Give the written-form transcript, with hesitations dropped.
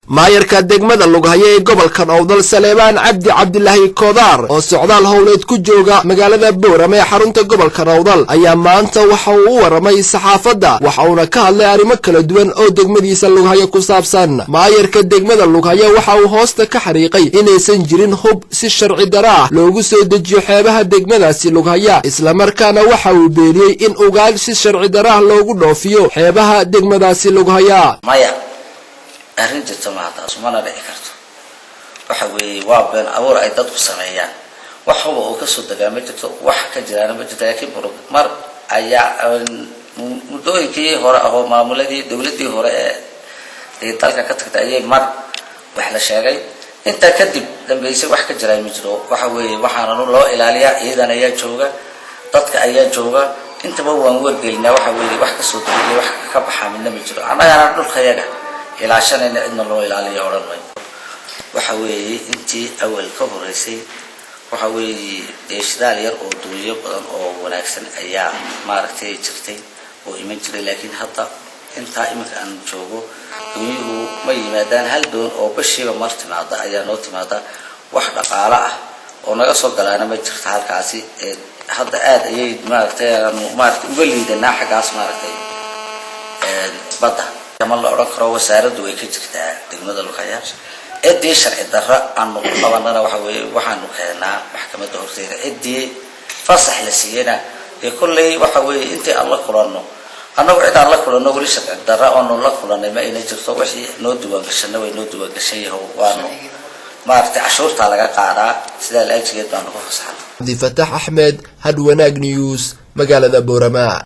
maayarka degmada Lughaya ee gobolka Awdal Saleebaan Cabdilaahi Koodar oo socdaal howleed ku jooga magaalada Boorama ee xarunta gobolka Awdal ayaa maanta waxa uu u waramay saxaafadda waxa uu ka hadlay arrimo kala duwan oo degmadiisa Lughaya ku saabsan. maayarka degmada Lughaya waxa uu hoosta ka xariiqay inaysan jirin hub si sharci darro ah loogu soo dejiyo xeebaha degmadaasi Lughaya, isla markaana waxa uu beeniyay in ugaal si sharci darro ah loogu dhoofiyo xeebaha degmadaasi Lughaya. arrinta tamaada Soomaaliya dhici karto waxa weeye waa been abuur ay dadku sameeyaan wax oo ka soo dagaamay jirto wax ka jiraan ma jirto laakiin mar ayaa mudooyinkii hore oo maamuladii dawladii hore ee dalka ka tagtay ayay mar wax la sheegay inta kadib dambeysay wax ka jiray ma jiro. waxa weeye waxaana loo ilaaliyaa ciidan ayaa jooga, dadka ayaa jooga, intaba waan wargelinaa waxa weeye wax ka soo dagaalay wax ka baxaamina ma jiro. anaga dhulkayaga ilaa shanayna idna loo ilaaliyo oranay waxa weeye intii awal ka horeysay waxa weeye deeshdaal yar oo duuliyo badan oo wanaagsan ayaa maaragtay jirtay oo iman jiray, laakiin hadda inta imika aan joogo duuliyo ma yimaadaan hal doon oo bashiiba mar timaada ayaa noo timaada wax dhaqaale ah oo naga soo galaana ma jirto halkaasi. hadda aad ayay maaragtay uga liidanaa xagaas maaragtay badda kama la oran karo wasaaraddu way ka jirtaa degmada Lughaya cidii sharci darro aan qabanana waxa weeye waxaanu keenaa maxkamadda horteeda cidii fasax la siiyana ee kullay waxa weeye intii aan la kulanno annagu cid aan la kulanno wali sharci darro oo la kulanay ma ina jirto wixii noo duwan gashanay way noo duwan gashay waanu maartay cashuurta laga qaadaa sida la ajiyay baan ku fasaxay. Fataax Ahmed, Had Wanaag News, magaalada Boorama.